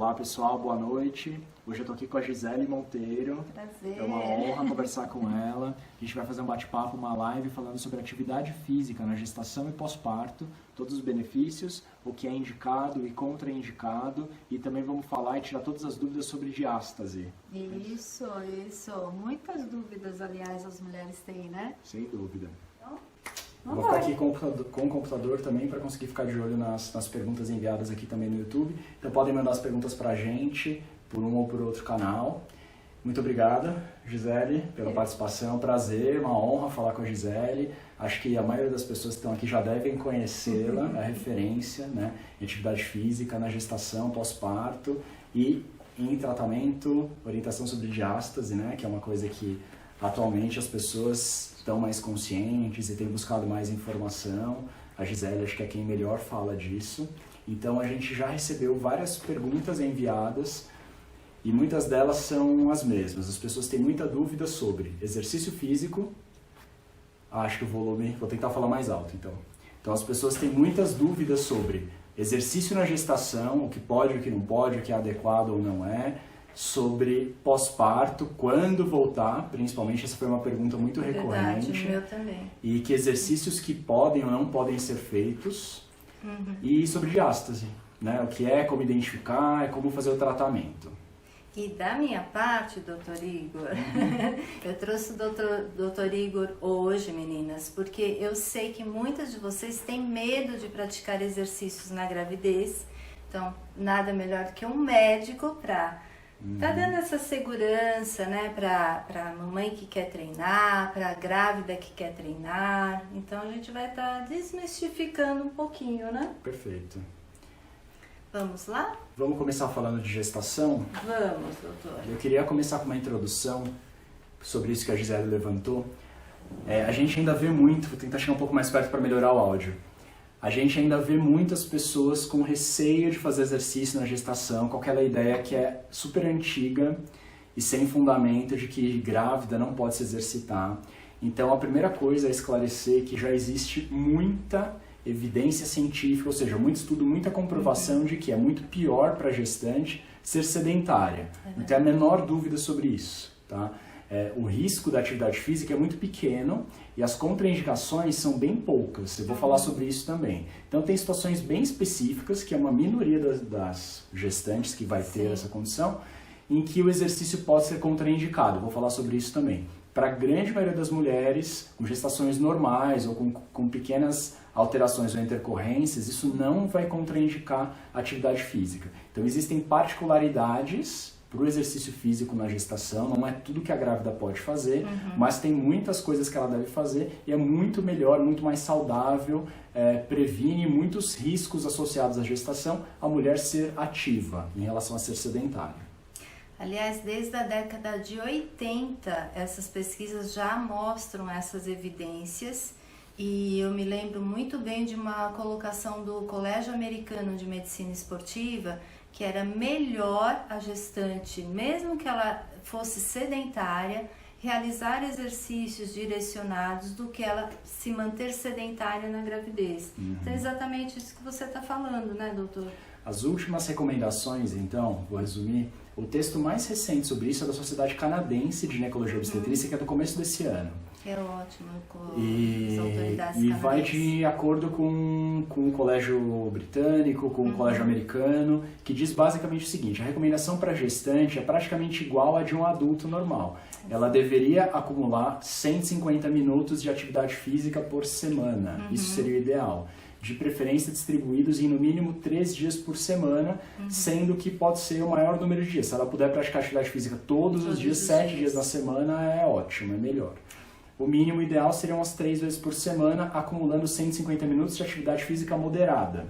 Olá pessoal, boa noite. Hoje eu tô aqui com a Gisele Monteiro. Prazer. É uma honra conversar com ela. A gente vai fazer um bate-papo, uma live falando sobre atividade física na gestação e pós-parto, todos os benefícios, o que é indicado e contraindicado, e também vamos falar e tirar todas as dúvidas sobre diástase. Isso. Muitas dúvidas, aliás, as mulheres têm, né? Sem dúvida. Então, Vou ficar aqui com o computador também para conseguir ficar de olho nas perguntas enviadas aqui também no YouTube. Então podem mandar as perguntas para a gente por um ou por outro canal. Muito obrigada, Gisele, pela participação. Prazer, uma honra falar com a Gisele. Acho que a maioria das pessoas que estão aqui já devem conhecê-la, a referência, né, em atividade física, na gestação, pós-parto e em tratamento, orientação sobre diástase, né, que é uma coisa que atualmente as pessoas estão mais conscientes e têm buscado mais informação. A Gisele acho que é quem melhor fala disso. Então a gente já recebeu várias perguntas enviadas e muitas delas são as mesmas. As pessoas têm muita dúvida sobre exercício físico. Acho que o volume, vou tentar falar mais alto então. Então as pessoas têm muitas dúvidas sobre exercício na gestação, o que pode, o que não pode, o que é adequado ou não é. Sobre pós-parto, quando voltar, principalmente essa foi uma pergunta muito recorrente. Verdade, meu também. E que exercícios que podem ou não podem ser feitos. E sobre diástase, né? O que é, como identificar, como fazer o tratamento. E da minha parte, doutor Igor, eu trouxe o doutor Igor hoje, meninas, porque eu sei que muitas de vocês têm medo de praticar exercícios na gravidez. Então, nada melhor do que um médico para tá dando essa segurança, né, para mamãe que quer treinar, para grávida que quer treinar. Então a gente vai estar desmistificando um pouquinho, né? Perfeito. Vamos lá? Vamos começar falando de gestação? Vamos, doutor. Eu queria começar com uma introdução sobre isso que a Gisele levantou. A gente ainda vê muito, vou tentar chegar um pouco mais perto para melhorar o áudio. A gente ainda vê muitas pessoas com receio de fazer exercício na gestação, com aquela ideia que é super antiga e sem fundamento de que grávida não pode se exercitar. Então a primeira coisa é esclarecer que já existe muita evidência científica, ou seja, muito estudo, muita comprovação de que é muito pior para a gestante ser sedentária. Não tem a menor dúvida sobre isso, tá? O risco da atividade física é muito pequeno e as contraindicações são bem poucas. Eu vou falar sobre isso também. Então tem situações bem específicas, que é uma minoria das gestantes que vai ter essa condição, em que o exercício pode ser contraindicado. Eu vou falar sobre isso também. Para a grande maioria das mulheres, com gestações normais ou com pequenas alterações ou intercorrências, isso não vai contraindicar a atividade física. Então existem particularidades para o exercício físico na gestação, não é tudo que a grávida pode fazer, mas tem muitas coisas que ela deve fazer e é muito melhor, muito mais saudável, previne muitos riscos associados à gestação, a mulher ser ativa em relação a ser sedentária. Aliás, desde a década de 80, essas pesquisas já mostram essas evidências e eu me lembro muito bem de uma colocação do Colégio Americano de Medicina Esportiva que era melhor a gestante, mesmo que ela fosse sedentária, realizar exercícios direcionados do que ela se manter sedentária na gravidez. Então é exatamente isso que você está falando, né, doutor? As últimas recomendações, então, vou resumir, o texto mais recente sobre isso é da Sociedade Canadense de Ginecologia e Obstetrícia, que é do começo desse ano. É ótimo, com as autoridades e canadenses. vai de acordo com o colégio britânico, com o colégio americano, que diz basicamente o seguinte: a recomendação para gestante é praticamente igual à de um adulto normal. Ela deveria acumular 150 minutos de atividade física por semana, isso seria o ideal. De preferência distribuídos em no mínimo 3 dias por semana, sendo que pode ser o maior número de dias. Se ela puder praticar atividade física todos os dias, 7 dias na semana, é ótimo, é melhor. O mínimo ideal seriam as 3 vezes por semana, acumulando 150 minutos de atividade física moderada.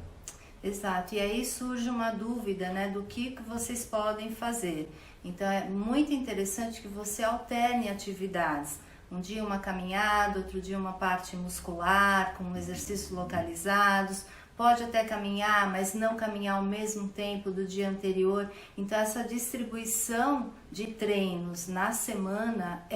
Exato, e aí surge uma dúvida, né, do que vocês podem fazer. Então é muito interessante que você alterne atividades. Um dia uma caminhada, outro dia uma parte muscular, com exercícios localizados. Pode até caminhar, mas não caminhar ao mesmo tempo do dia anterior. Então essa distribuição de treinos na semana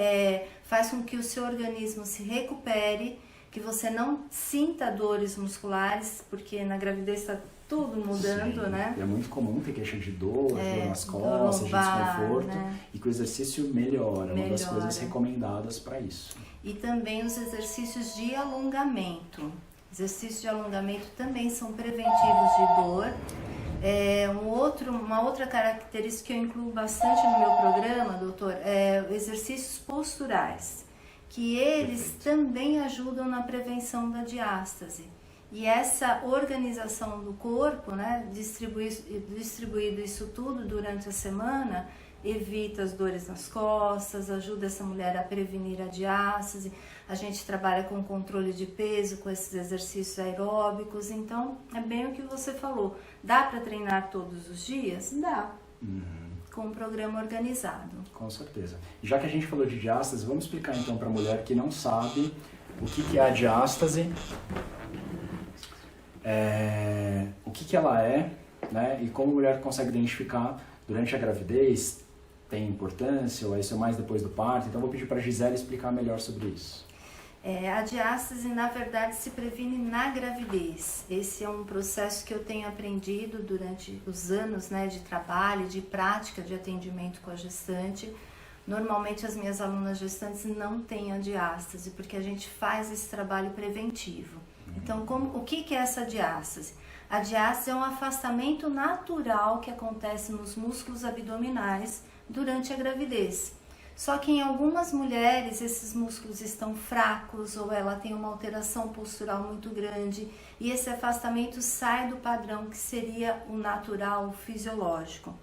faz com que o seu organismo se recupere, que que você não sinta dores musculares, porque na gravidez está tudo mudando, Sim. né? É muito comum ter queixa de dor, dor nas dor costas, lombar, de desconforto, né? E que o exercício melhora, uma das Melhora. coisas recomendadas para isso. E também os exercícios de alongamento. Exercícios de alongamento também são preventivos de dor. Uma outra característica que eu incluo bastante no meu programa, doutor, é exercícios posturais, que eles também ajudam na prevenção da diástase. E essa organização do corpo, né, distribuído isso tudo durante a semana, evita as dores nas costas, ajuda essa mulher a prevenir a diástase. A gente trabalha com controle de peso, com esses exercícios aeróbicos. Então, é bem o que você falou. Dá para treinar todos os dias? Dá. Com um programa organizado. Com certeza. Já que a gente falou de diástase, vamos explicar então para a mulher que não sabe o que é a diástase, o que ela é, né, e como a mulher consegue identificar durante a gravidez. Tem importância ou isso é mais depois do parto? Então vou pedir para a Gisele explicar melhor sobre isso. A diástase, na verdade, se previne na gravidez. Esse é um processo que eu tenho aprendido durante os anos, né, de trabalho, de prática de atendimento com a gestante. Normalmente as minhas alunas gestantes não têm a diástase, porque a gente faz esse trabalho preventivo. Então, o que é essa diástase? A diástase é um afastamento natural que acontece nos músculos abdominais durante a gravidez. Só que em algumas mulheres esses músculos estão fracos ou ela tem uma alteração postural muito grande e esse afastamento sai do padrão que seria o natural, o fisiológico.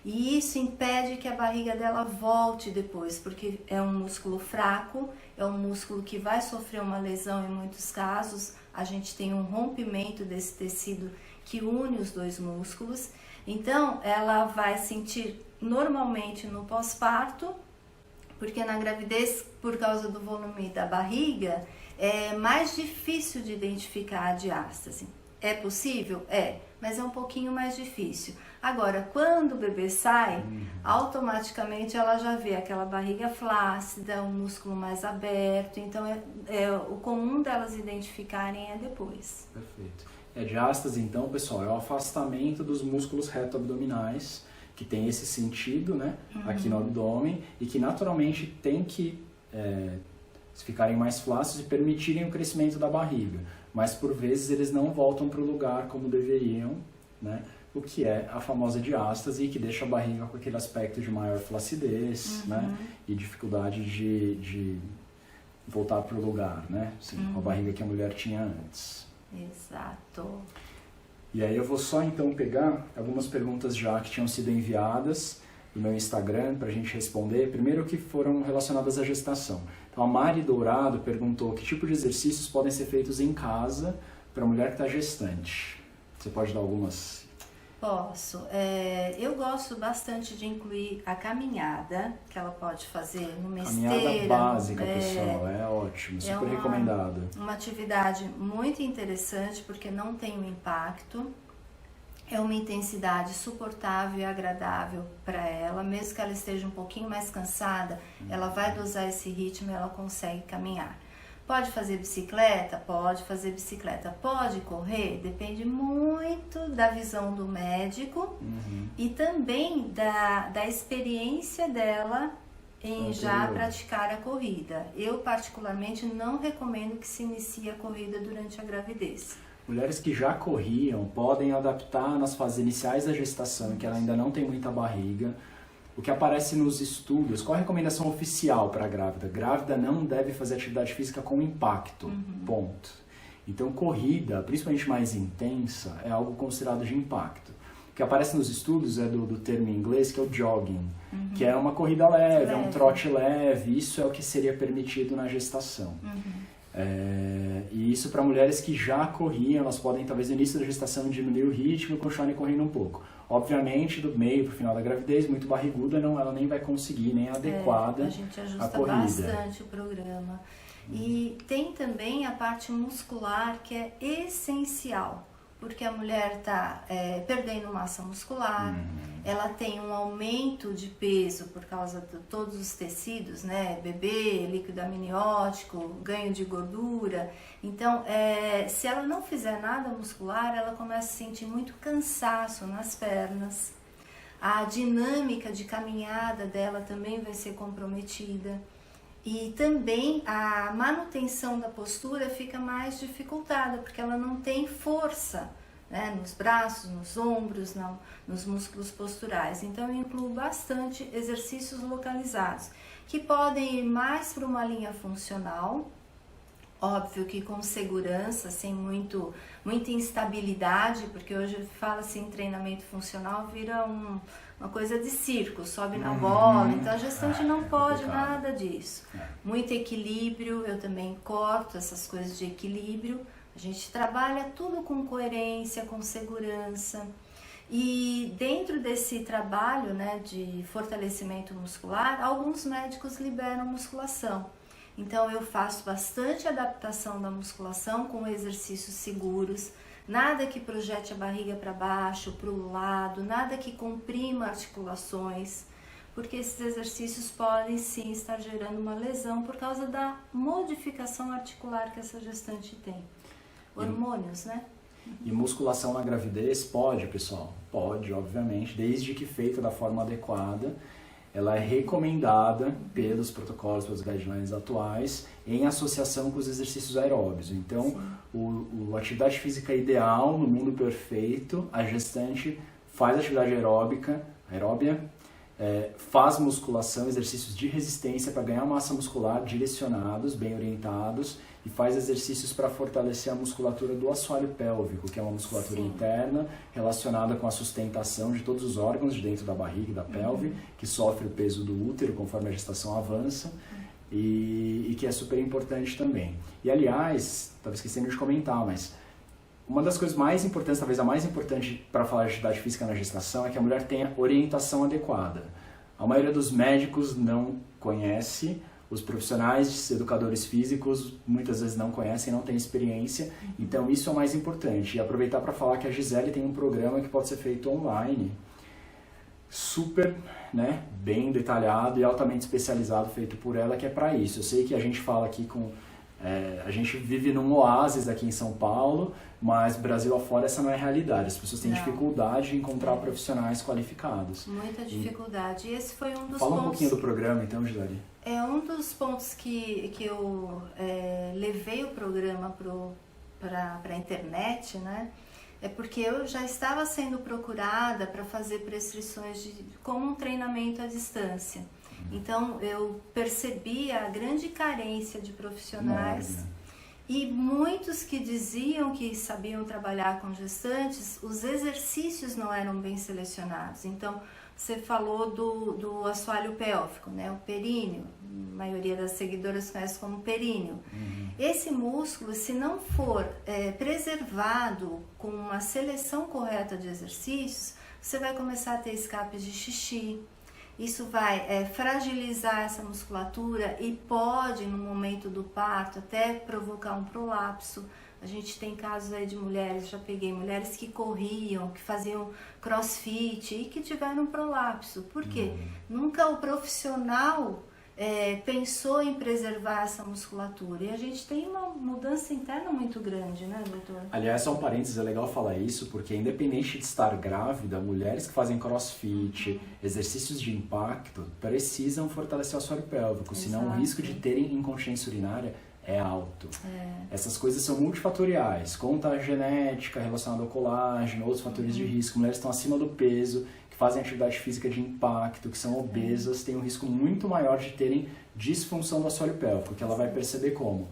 E isso impede que a barriga dela volte depois, porque é um músculo fraco, é um músculo que vai sofrer uma lesão em muitos casos. A gente tem um rompimento desse tecido que une os dois músculos. Então, ela vai sentir normalmente no pós-parto, porque na gravidez, por causa do volume da barriga, é mais difícil de identificar a diástase. É possível? É, mas é um pouquinho mais difícil. Agora, quando o bebê sai, automaticamente ela já vê aquela barriga flácida, um músculo mais aberto, então o comum delas identificarem é depois. Perfeito. Diástase, então, pessoal, é o afastamento dos músculos reto-abdominais, que tem esse sentido, né, aqui no abdômen, e que naturalmente tem que ficarem mais flácidos e permitirem o crescimento da barriga. Mas por vezes eles não voltam para o lugar como deveriam, né, o que é a famosa diástase, que deixa a barriga com aquele aspecto de maior flacidez, né, e dificuldade de voltar para o lugar, né, assim, com a barriga que a mulher tinha antes. Exato. E aí eu vou só então pegar algumas perguntas já que tinham sido enviadas no meu Instagram para a gente responder. Primeiro que foram relacionadas à gestação. Então a Mari Dourado perguntou que tipo de exercícios podem ser feitos em casa para a mulher que está gestante. Você pode dar algumas? Posso. Eu gosto bastante de incluir a caminhada, que ela pode fazer numa esteira. Caminhada básica, pessoal, é ótimo, super recomendado. Uma atividade muito interessante porque não tem um impacto, é uma intensidade suportável e agradável para ela, mesmo que ela esteja um pouquinho mais cansada, ela vai dosar esse ritmo e ela consegue caminhar. Pode fazer bicicleta? Pode fazer bicicleta. Pode correr? Depende muito da visão do médico e também da experiência dela em já praticar a corrida. Eu, particularmente, não recomendo que se inicie a corrida durante a gravidez. Mulheres que já corriam podem adaptar nas fases iniciais da gestação, que ela ainda não tem muita barriga. O que aparece nos estudos, qual a recomendação oficial para a grávida? Grávida não deve fazer atividade física com impacto, ponto. Então, corrida, principalmente mais intensa, é algo considerado de impacto. O que aparece nos estudos é do termo em inglês, que é o jogging, que é uma corrida leve, é um trote leve, isso é o que seria permitido na gestação. E isso para mulheres que já corriam, elas podem talvez no início da gestação diminuir o ritmo e continuarem correndo um pouco. Obviamente, do meio para o final da gravidez, muito barriguda, ela nem vai conseguir, nem adequada a gente ajusta a corrida. Bastante o programa. E tem também a parte muscular que é essencial. porque a mulher está perdendo massa muscular, ela tem um aumento de peso por causa de todos os tecidos, né? Bebê, líquido amniótico, ganho de gordura. Então, se ela não fizer nada muscular, ela começa a sentir muito cansaço nas pernas. A dinâmica de caminhada dela também vai ser comprometida. E também a manutenção da postura fica mais dificultada, porque ela não tem força, né, nos braços, nos ombros, nos músculos posturais. Então eu incluo bastante exercícios localizados, que podem ir mais para uma linha funcional, óbvio que com segurança, sem muita instabilidade, porque hoje fala-se em treinamento funcional, vira uma coisa de circo, sobe na bola, então a gestante não pode nada disso. Muito equilíbrio, eu também corto essas coisas de equilíbrio, a gente trabalha tudo com coerência, com segurança. E dentro desse trabalho, né, de fortalecimento muscular, alguns médicos liberam musculação. Então eu faço bastante adaptação da musculação com exercícios seguros, nada que projete a barriga para baixo, para o lado, nada que comprima articulações, porque esses exercícios podem sim estar gerando uma lesão por causa da modificação articular que essa gestante tem. Hormônios, né? E musculação na gravidez pode, pessoal? Pode, obviamente, desde que feita da forma adequada. Ela é recomendada pelos protocolos, pelos guidelines atuais, em associação com os exercícios aeróbios. Então, a atividade física ideal, no mundo perfeito, a gestante faz atividade aeróbia, faz musculação, exercícios de resistência para ganhar massa muscular direcionados, bem orientados, e faz exercícios para fortalecer a musculatura do assoalho pélvico, que é uma musculatura interna relacionada com a sustentação de todos os órgãos de dentro da barriga e da pelve, que sofre o peso do útero conforme a gestação avança, e que é super importante também. E aliás, estava esquecendo de comentar, mas uma das coisas mais importantes, talvez a mais importante para falar de atividade física na gestação, é que a mulher tenha orientação adequada. A maioria dos médicos não conhece, os profissionais, educadores físicos, muitas vezes não conhecem, não têm experiência, então isso é o mais importante. E aproveitar para falar que a Gisele tem um programa que pode ser feito online, super, né, bem detalhado e altamente especializado, feito por ela, que é para isso. Eu sei que a gente fala aqui a gente vive num oásis aqui em São Paulo, mas Brasil afora essa não é a realidade. As pessoas têm dificuldade em encontrar profissionais qualificados. Muita dificuldade. E esse foi um dos Fala pontos... um pouquinho do programa, então, Gisele. É um dos pontos que eu levei o programa para a internet, né? É porque eu já estava sendo procurada para fazer prescrições como um treinamento à distância. Então, eu percebi a grande carência de profissionais e muitos que diziam que sabiam trabalhar com gestantes, os exercícios não eram bem selecionados. Então, você falou do assoalho pélvico, né? O períneo, a maioria das seguidoras conhece como períneo. Esse músculo, se não for preservado com uma seleção correta de exercícios, você vai começar a ter escapes de xixi. Isso vai fragilizar essa musculatura e pode, no momento do parto, até provocar um prolapso. A gente tem casos aí de mulheres, já peguei mulheres que corriam, que faziam crossfit e que tiveram prolapso. Por quê? Nunca o profissional pensou em preservar essa musculatura. E a gente tem uma mudança interna muito grande, né, doutor? Aliás, só um parênteses, é legal falar isso, porque independente de estar grávida, mulheres que fazem crossfit, exercícios de impacto, precisam fortalecer o assoalho pélvico, senão o risco de terem incontinência urinária é alto. Essas coisas são multifatoriais, conta a genética relacionada ao colágeno, outros fatores de risco. Mulheres estão acima do peso, que fazem atividade física de impacto, que são obesas, têm um risco muito maior de terem disfunção do assoalho pélvico, que ela vai perceber como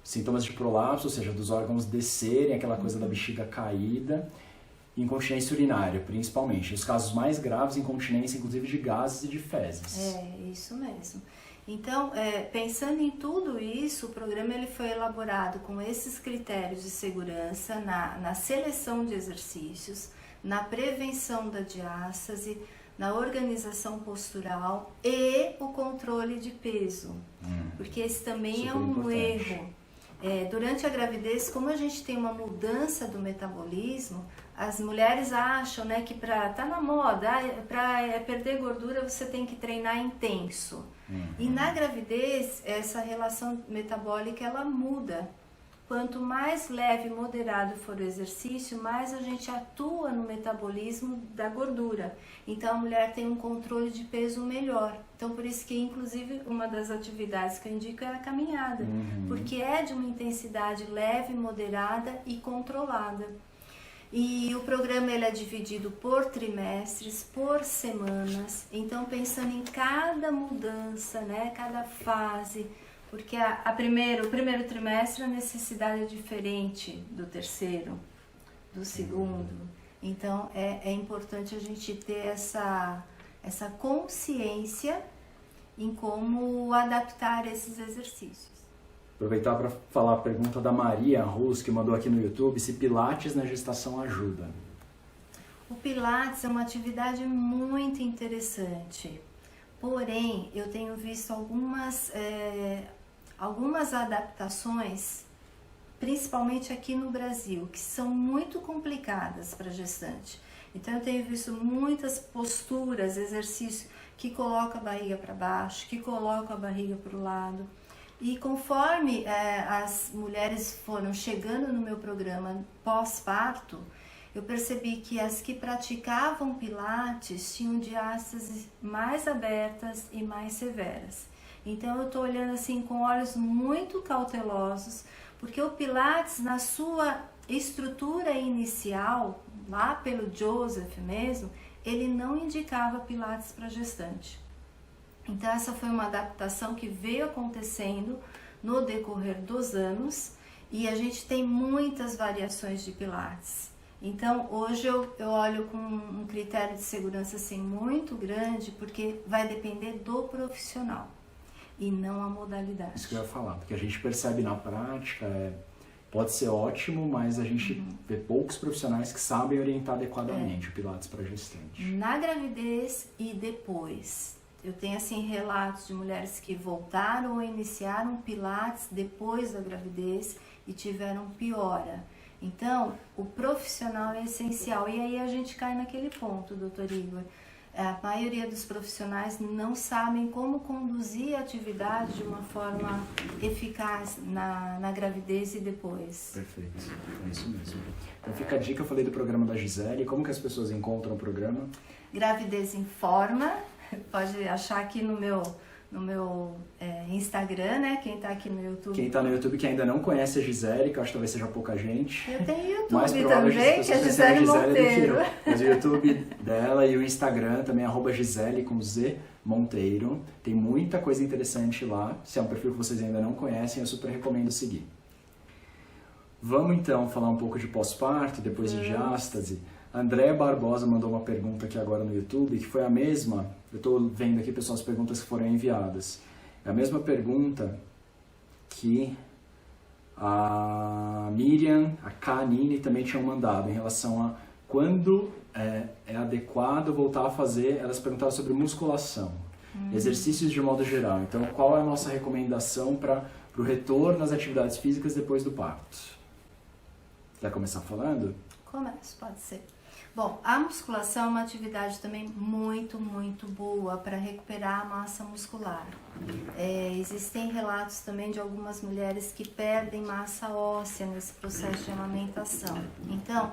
sintomas de prolapso, ou seja, dos órgãos descerem, aquela coisa da bexiga caída, e incontinência urinária, principalmente. Os casos mais graves, incontinência, inclusive de gases e de fezes. É, isso mesmo. Então, pensando em tudo isso, o programa ele foi elaborado com esses critérios de segurança na seleção de exercícios, na prevenção da diástase, na organização postural e o controle de peso. Porque esse também é um erro. Durante a gravidez, como a gente tem uma mudança do metabolismo, as mulheres acham, né, que tá na moda, para perder gordura você tem que treinar intenso. E na gravidez, essa relação metabólica ela muda. Quanto mais leve e moderado for o exercício, mais a gente atua no metabolismo da gordura. Então a mulher tem um controle de peso melhor. Então por isso que inclusive uma das atividades que eu indico é a caminhada, porque é de uma intensidade leve, moderada e controlada. E o programa ele é dividido por trimestres, por semanas. Então pensando em cada mudança, né, cada fase. Porque o primeiro trimestre a necessidade é diferente do terceiro, do segundo. Então é importante a gente ter essa consciência em como adaptar esses exercícios. Aproveitar para falar a pergunta da Maria Rus, que mandou aqui no YouTube, se Pilates na gestação ajuda. O Pilates é uma atividade muito interessante. Porém, eu tenho visto algumas adaptações, principalmente aqui no Brasil, que são muito complicadas para gestante. Então eu tenho visto muitas posturas, exercícios que colocam a barriga para baixo, que colocam a barriga para o lado. E conforme as mulheres foram chegando no meu programa pós-parto, eu percebi que as que praticavam Pilates tinham diástases mais abertas e mais severas. Então eu estou olhando assim com olhos muito cautelosos, porque o Pilates na sua estrutura inicial, lá pelo Joseph mesmo, ele não indicava Pilates para gestante. Então essa foi uma adaptação que veio acontecendo no decorrer dos anos e a gente tem muitas variações de Pilates. Então hoje eu olho com um critério de segurança assim, muito grande, porque vai depender do profissional e não a modalidade. Isso que eu ia falar, porque a gente percebe na prática, pode ser ótimo, mas a gente vê poucos profissionais que sabem orientar adequadamente o Pilates para gestante. Na gravidez e depois. Eu tenho assim relatos de mulheres que voltaram ou iniciaram Pilates depois da gravidez e tiveram piora. Então, o profissional é essencial. E aí a gente cai naquele ponto, doutor Igor. A maioria dos profissionais não sabem como conduzir a atividade de uma forma eficaz na gravidez e depois. Perfeito, é isso mesmo. Então fica a dica, eu falei do programa da Gisele. Como que as pessoas encontram o programa? Gravidez em Forma. Pode achar aqui no meu Instagram, né? Quem tá aqui no YouTube. Quem tá no YouTube que ainda não conhece a Gisele, que eu acho que talvez seja pouca gente. Eu tenho YouTube também, que é Gisele Monteiro. Mas o YouTube dela e o Instagram também é @Gisele com Z Monteiro. Tem muita coisa interessante lá. Se é um perfil que vocês ainda não conhecem, eu super recomendo seguir. Vamos então falar um pouco de pós-parto, depois de diástase. André Barbosa mandou uma pergunta aqui agora no YouTube, que foi a mesma, eu estou vendo aqui, pessoal, as perguntas que foram enviadas. É a mesma pergunta que a Miriam, a Kanine também tinham mandado, em relação a quando é adequado voltar a fazer, elas perguntaram sobre musculação, exercícios de modo geral. Então, qual é a nossa recomendação para o retorno às atividades físicas depois do parto? Quer começar falando? Começo, pode ser. Bom, a musculação é uma atividade também muito, muito boa para recuperar a massa muscular. Existem relatos também de algumas mulheres que perdem massa óssea nesse processo de amamentação. Então,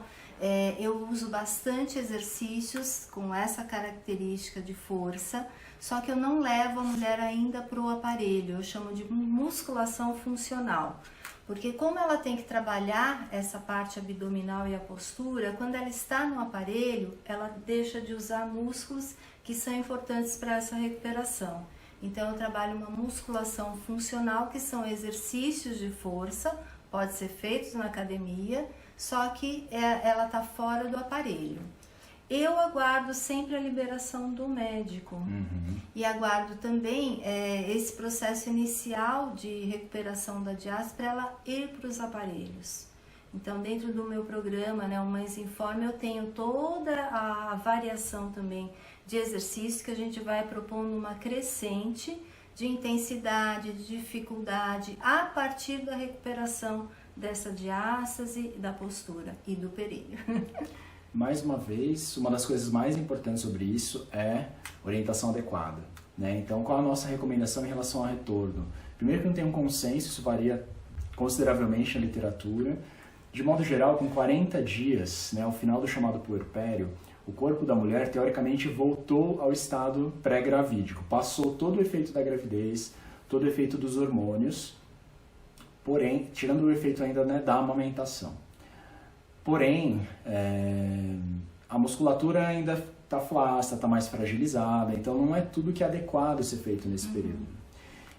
eu uso bastante exercícios com essa característica de força, só que eu não levo a mulher ainda para o aparelho, eu chamo de musculação funcional. Porque como ela tem que trabalhar essa parte abdominal e a postura, quando ela está no aparelho, ela deixa de usar músculos que são importantes para essa recuperação. Então eu trabalho uma musculação funcional, que são exercícios de força, pode ser feitos na academia, só que ela está fora do aparelho. Eu aguardo sempre a liberação do médico e aguardo também esse processo inicial de recuperação da diástase para ela ir para os aparelhos. Então, dentro do meu programa, né, o Mães em Forma, eu tenho toda a variação também de exercícios que a gente vai propondo uma crescente de intensidade, de dificuldade, a partir da recuperação dessa diástase, da postura e do períneo. Mais uma vez, uma das coisas mais importantes sobre isso é orientação adequada, né? Então, qual a nossa recomendação em relação ao retorno? Primeiro que não tem um consenso, isso varia consideravelmente na literatura. De modo geral, com 40 dias, né, ao final do chamado puerpério, o corpo da mulher, teoricamente, voltou ao estado pré-gravídico. Passou todo o efeito da gravidez, todo o efeito dos hormônios, porém, tirando o efeito ainda, né, da amamentação. Porém, a musculatura ainda está flácida, está mais fragilizada, então não é tudo que é adequado ser feito nesse período.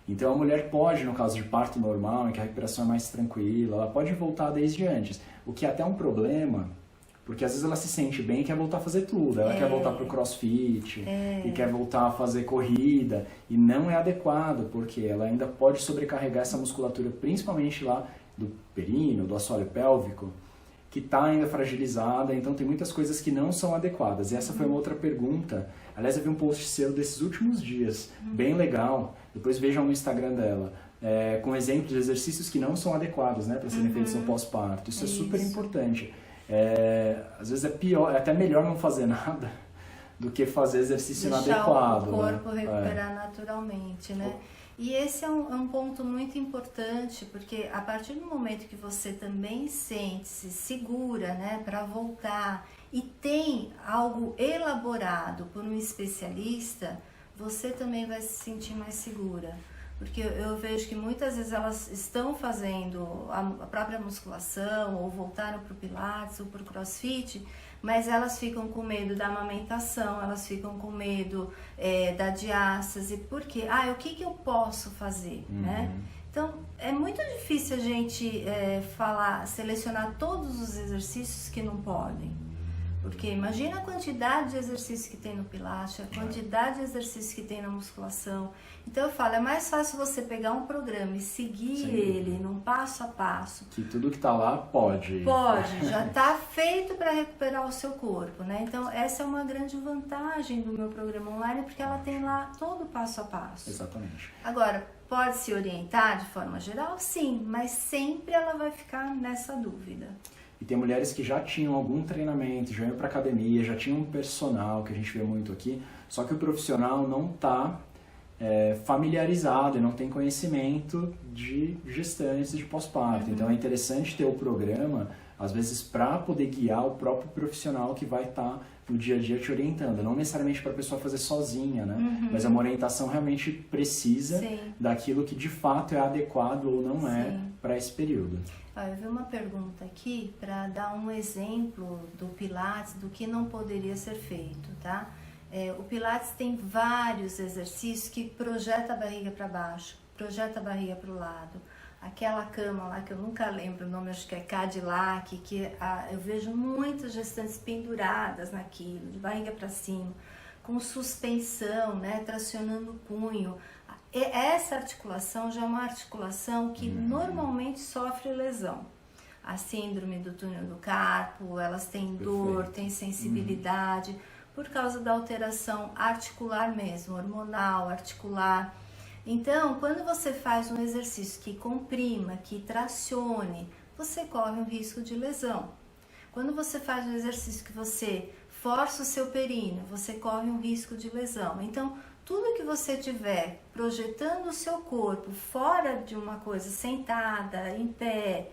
Então a mulher pode, no caso de parto normal, em que a recuperação é mais tranquila, ela pode voltar desde antes, o que é até um problema, porque às vezes ela se sente bem e quer voltar a fazer tudo, ela quer voltar para o crossfit, e quer voltar a fazer corrida, e não é adequado, porque ela ainda pode sobrecarregar essa musculatura, principalmente lá do períneo, do assoalho pélvico, que está ainda fragilizada, então tem muitas coisas que não são adequadas. E essa foi uma outra pergunta. Aliás, eu vi um post seu desses últimos dias, bem legal, depois vejam no Instagram dela, com exemplos de exercícios que não são adequados, né, para serem feitos no pós-parto. Isso é super importante. Às vezes é pior, é até melhor não fazer nada do que fazer exercício inadequado. Deixar o corpo recuperar naturalmente, né? E esse é um ponto muito importante, porque a partir do momento que você também sente-se segura, né, para voltar e tem algo elaborado por um especialista, você também vai se sentir mais segura. Porque eu vejo que muitas vezes elas estão fazendo a própria musculação, ou voltaram para o Pilates, ou para o CrossFit, mas elas ficam com medo da amamentação, elas ficam com medo da diástase, porque, o que eu posso fazer, né? Então, é muito difícil a gente selecionar todos os exercícios que não podem. Porque imagina a quantidade de exercícios que tem no Pilates, a quantidade de exercícios que tem na musculação. Então eu falo, é mais fácil você pegar um programa e seguir ele num passo a passo. Que tudo que está lá pode. Pode, já está feito para recuperar o seu corpo, né? Então essa é uma grande vantagem do meu programa online, porque ela tem lá todo o passo a passo. Exatamente. Agora, pode se orientar de forma geral? Sim, mas sempre ela vai ficar nessa dúvida. E tem mulheres que já tinham algum treinamento, já iam para academia, já tinham um personal, que a gente vê muito aqui, só que o profissional não está familiarizado e não tem conhecimento de gestantes e de pós-parto. Então é interessante ter o programa, às vezes, para poder guiar o próprio profissional que vai estar no dia a dia te orientando. Não necessariamente para a pessoa fazer sozinha, né? Mas é uma orientação realmente precisa daquilo que de fato é adequado ou não é para esse período. Eu vi uma pergunta aqui para dar um exemplo do Pilates, do que não poderia ser feito, tá? O Pilates tem vários exercícios que projeta a barriga para baixo, projeta a barriga para o lado. Aquela cama lá, que eu nunca lembro o nome, acho que é Cadillac, que eu vejo muitas gestantes penduradas naquilo, de barriga para cima, com suspensão, né, tracionando o punho. Essa articulação já é uma articulação que normalmente sofre lesão. A síndrome do túnel do carpo, elas têm dor, têm sensibilidade, por causa da alteração articular mesmo, hormonal, articular. Então, quando você faz um exercício que comprima, que tracione, você corre um risco de lesão. Quando você faz um exercício que você força o seu períneo, você corre um risco de lesão. Então, tudo que você tiver projetando o seu corpo fora de uma coisa sentada, em pé,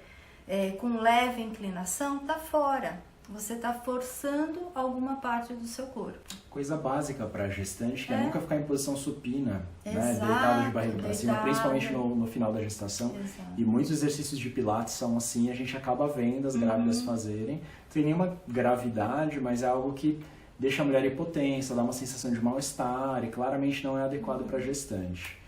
com leve inclinação, está fora. Você está forçando alguma parte do seu corpo. Coisa básica para a gestante, que é nunca ficar em posição supina, Exato, né? Deitado de barriga para cima, principalmente no final da gestação. Exato. E muitos exercícios de pilates são assim, a gente acaba vendo as grávidas fazerem. Não tem nenhuma gravidade, mas é algo que deixa a mulher hipotensa, dá uma sensação de mal-estar e claramente não é adequado para a gestante.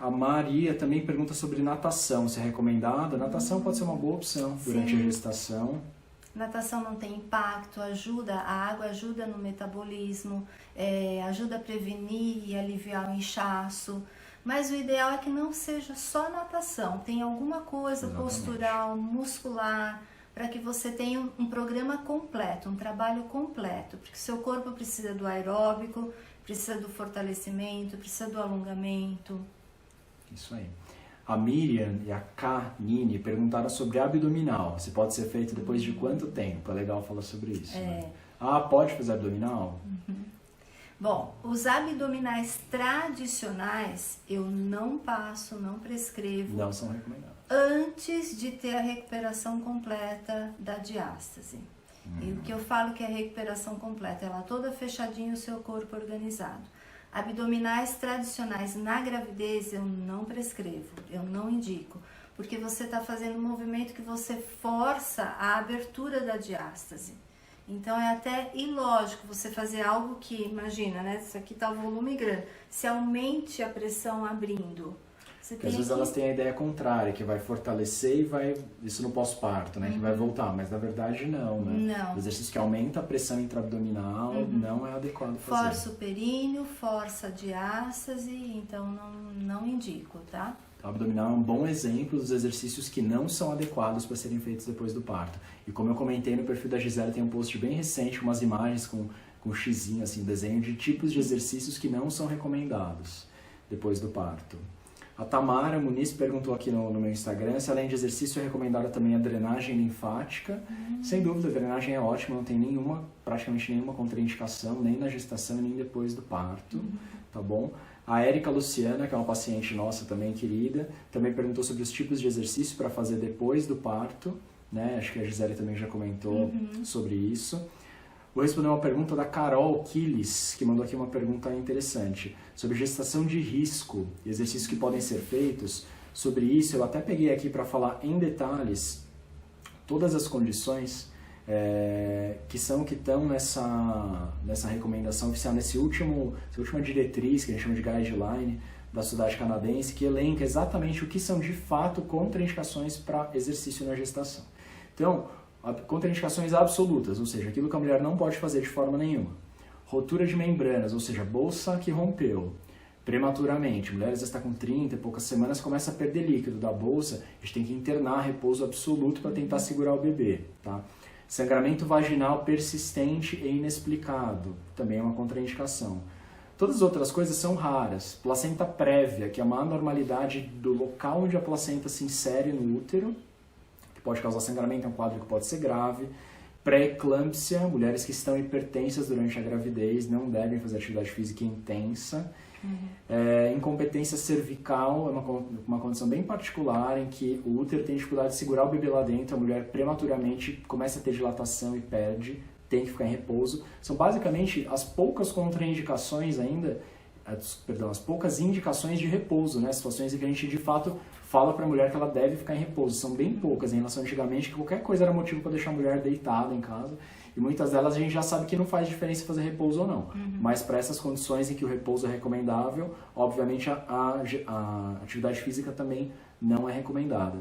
A Maria também pergunta sobre natação, se é recomendada. Natação pode ser uma boa opção durante a gestação. Natação não tem impacto, a água ajuda no metabolismo, ajuda a prevenir e aliviar o inchaço. Mas o ideal é que não seja só natação, tem alguma coisa postural, muscular, para que você tenha um programa completo, um trabalho completo, porque seu corpo precisa do aeróbico, precisa do fortalecimento, precisa do alongamento. Isso aí. A Miriam e a Nini perguntaram sobre abdominal. Se pode ser feito depois de quanto tempo? É legal falar sobre isso. Né? Ah, pode fazer abdominal? Bom, os abdominais tradicionais eu não passo, não prescrevo. Não são recomendados. Antes de ter a recuperação completa da diástase. E o que eu falo que é recuperação completa? Ela toda fechadinha, o seu corpo organizado. Abdominais tradicionais na gravidez eu não prescrevo, eu não indico. Porque você está fazendo um movimento que você força a abertura da diástase. Então é até ilógico você fazer algo que, imagina, né? Isso aqui está o volume grande. Se aumente a pressão abrindo. Porque às vezes elas têm a ideia contrária, que vai fortalecer e vai, isso no pós-parto, né? Que vai voltar, mas na verdade não, né? Não. O exercício que aumenta a pressão intraabdominal não é adequado fazer. Força o períneo, força a diástase, então não indico, tá? O abdominal é um bom exemplo dos exercícios que não são adequados para serem feitos depois do parto. E como eu comentei no perfil da Gisele, tem um post bem recente com umas imagens com xizinho, assim, desenho de tipos de exercícios que não são recomendados depois do parto. A Tamara Muniz perguntou aqui no meu Instagram se além de exercício é recomendada também a drenagem linfática. Sem dúvida, a drenagem é ótima, não tem praticamente nenhuma contraindicação, nem na gestação nem depois do parto, tá bom? A Érica Luciana, que é uma paciente nossa também querida, também perguntou sobre os tipos de exercício para fazer depois do parto, né? Acho que a Gisele também já comentou sobre isso. Vou responder uma pergunta da Carol Quiles, que mandou aqui uma pergunta interessante, sobre gestação de risco e exercícios que podem ser feitos. Sobre isso, eu até peguei aqui para falar em detalhes todas as condições que estão nessa recomendação oficial, essa última diretriz, que a gente chama de guideline, da Sociedade Canadense, que elenca exatamente o que são de fato contraindicações para exercício na gestação. Então, contraindicações absolutas, ou seja, aquilo que a mulher não pode fazer de forma nenhuma. Rotura de membranas, ou seja, bolsa que rompeu prematuramente. A mulher às vezes está com 30 e poucas semanas, começa a perder líquido da bolsa, a gente tem que internar repouso absoluto para tentar segurar o bebê. Tá? Sangramento vaginal persistente e inexplicado, também é uma contraindicação. Todas as outras coisas são raras. Placenta prévia, que é uma anormalidade do local onde a placenta se insere no útero, pode causar sangramento, é um quadro que pode ser grave. Pré-eclâmpsia, mulheres que estão hipertensas durante a gravidez não devem fazer atividade física intensa. Incompetência cervical é uma condição bem particular em que o útero tem dificuldade de segurar o bebê lá dentro, a mulher prematuramente começa a ter dilatação e perde, tem que ficar em repouso. São basicamente as poucas contraindicações ainda, as poucas indicações de repouso, né? Situações em que a gente de fato fala para a mulher que ela deve ficar em repouso. São bem poucas em relação a antigamente, que qualquer coisa era motivo para deixar a mulher deitada em casa. E muitas delas a gente já sabe que não faz diferença fazer repouso ou não. Mas para essas condições em que o repouso é recomendável, obviamente a atividade física também não é recomendada.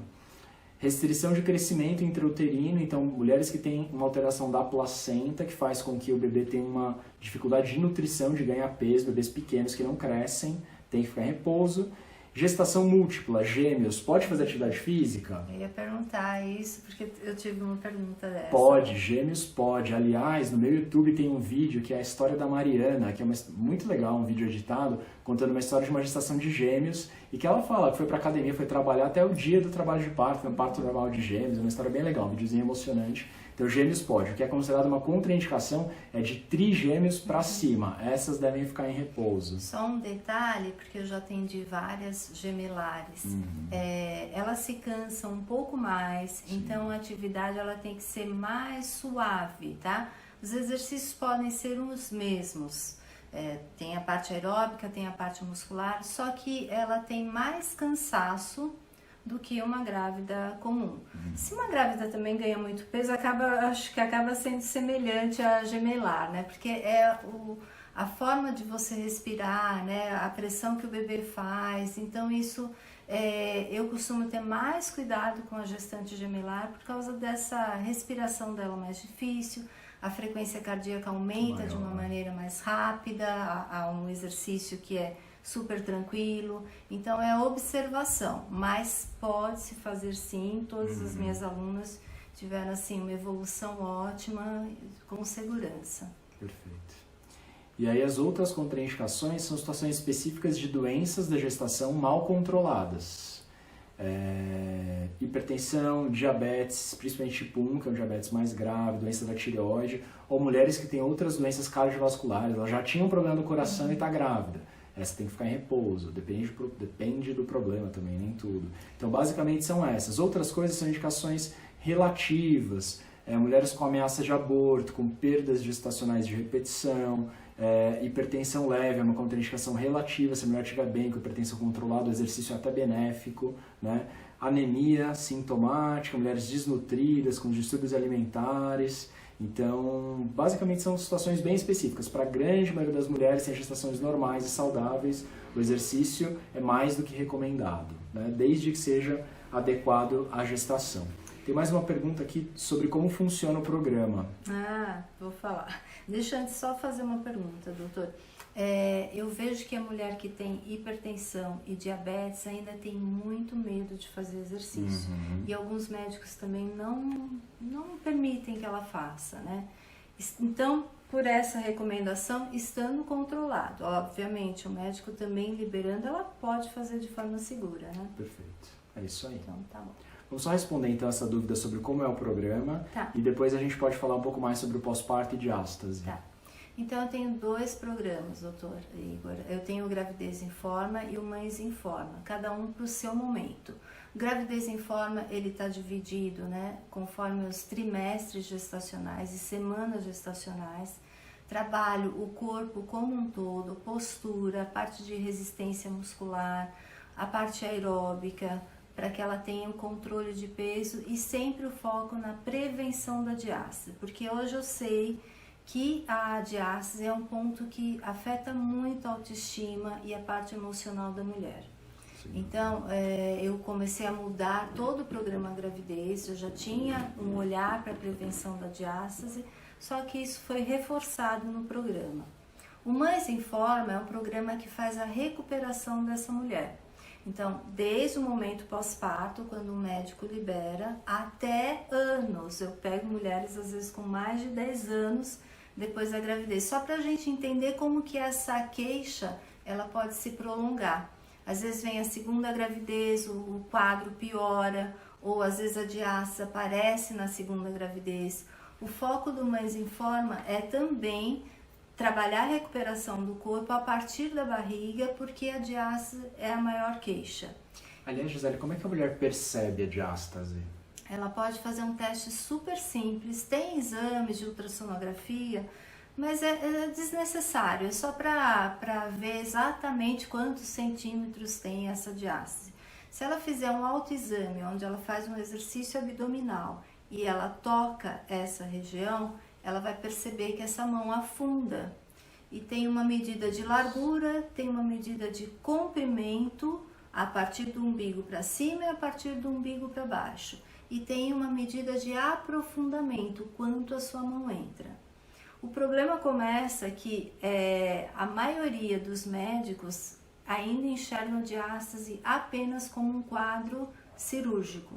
Restrição de crescimento intrauterino, então mulheres que têm uma alteração da placenta, que faz com que o bebê tenha uma dificuldade de nutrição, de ganhar peso, bebês pequenos que não crescem, tem que ficar em repouso. Gestação múltipla, gêmeos, pode fazer atividade física? Eu ia perguntar isso, porque eu tive uma pergunta dessa. Pode, gêmeos pode. Aliás, no meu YouTube tem um vídeo que é a história da Mariana, que é muito legal, um vídeo editado, contando uma história de uma gestação de gêmeos, e que ela fala que foi pra academia, foi trabalhar até o dia do trabalho de parto, no parto normal de gêmeos, uma história bem legal, um videozinho emocionante. Então, gêmeos pode. O que é considerado uma contraindicação é de trigêmeos para cima. Essas devem ficar em repouso. Só um detalhe, porque eu já atendi várias gemelares. Elas se cansam um pouco mais, então a atividade ela tem que ser mais suave, tá? Os exercícios podem ser os mesmos. Tem a parte aeróbica, tem a parte muscular, só que ela tem mais cansaço do que uma grávida comum. Se uma grávida também ganha muito peso, acho que acaba sendo semelhante à gemelar, né? Porque a forma de você respirar, né? A pressão que o bebê faz. Então isso, eu costumo ter mais cuidado com a gestante gemelar por causa dessa respiração dela mais difícil. A frequência cardíaca aumenta de uma maneira mais rápida, há um exercício que é super tranquilo, então é observação, mas pode-se fazer sim. Todas as minhas alunas tiveram assim uma evolução ótima, com segurança. Perfeito. E aí as outras contraindicações são situações específicas de doenças da gestação mal controladas. Hipertensão, diabetes, principalmente tipo 1, que é um diabetes mais grave, doença da tireoide, ou mulheres que têm outras doenças cardiovasculares, ela já tinha um problema do coração e está grávida. Essa tem que ficar em repouso, depende do problema também, nem tudo. Então basicamente são essas. Outras coisas são indicações relativas, mulheres com ameaça de aborto, com perdas gestacionais de repetição, hipertensão leve, é uma contraindicação relativa, se a mulher estiver bem, com hipertensão controlada, o exercício é até benéfico, né? Anemia sintomática, mulheres desnutridas, com distúrbios alimentares. Então, basicamente são situações bem específicas. Para a grande maioria das mulheres em gestações normais e saudáveis, o exercício é mais do que recomendado, né? Desde que seja adequado à gestação. Tem mais uma pergunta aqui sobre como funciona o programa. Vou falar. Deixa eu antes só fazer uma pergunta, doutor. Eu vejo que a mulher que tem hipertensão e diabetes ainda tem muito medo de fazer exercício. E alguns médicos também não permitem que ela faça, né? Então, por essa recomendação, estando controlado. Obviamente, o médico também liberando, ela pode fazer de forma segura, né? Perfeito. É isso aí. Então, tá bom. Vamos só responder então essa dúvida sobre como é o programa. Tá. E depois a gente pode falar um pouco mais sobre o pós-parto e diástase. Tá. Então eu tenho 2 programas, doutor Igor. Eu tenho o Gravidez em Forma e o Mães em Forma, cada um para o seu momento. O Gravidez em Forma, ele está dividido, né, conforme os trimestres gestacionais e semanas gestacionais. Trabalho o corpo como um todo, postura, a parte de resistência muscular, a parte aeróbica, para que ela tenha o controle de peso e sempre o foco na prevenção da diástase, porque hoje eu sei que a diástase é um ponto que afeta muito a autoestima e a parte emocional da mulher. Sim. Então, eu comecei a mudar todo o programa gravidez, eu já tinha um olhar para a prevenção da diástase, só que isso foi reforçado no programa. O Mães em Forma é um programa que faz a recuperação dessa mulher. Então, desde o momento pós-parto, quando o médico libera, até anos. Eu pego mulheres, às vezes, com mais de 10 anos depois da gravidez. Só para a gente entender como que essa queixa, ela pode se prolongar. Às vezes vem a segunda gravidez, o quadro piora, ou às vezes a diástase aparece na segunda gravidez. O foco do Mães em Forma é também trabalhar a recuperação do corpo a partir da barriga, porque a diástase é a maior queixa. Aliás, Gisele, como é que a mulher percebe a diástase? Ela pode fazer um teste super simples, tem exames de ultrassonografia, mas é desnecessário, é só para ver exatamente quantos centímetros tem essa diástase. Se ela fizer um autoexame, onde ela faz um exercício abdominal e ela toca essa região, ela vai perceber que essa mão afunda. E tem uma medida de largura, tem uma medida de comprimento a partir do umbigo para cima e a partir do umbigo para baixo. E tem uma medida de aprofundamento, quanto a sua mão entra. O problema começa que a maioria dos médicos ainda enxergam diástase apenas como um quadro cirúrgico.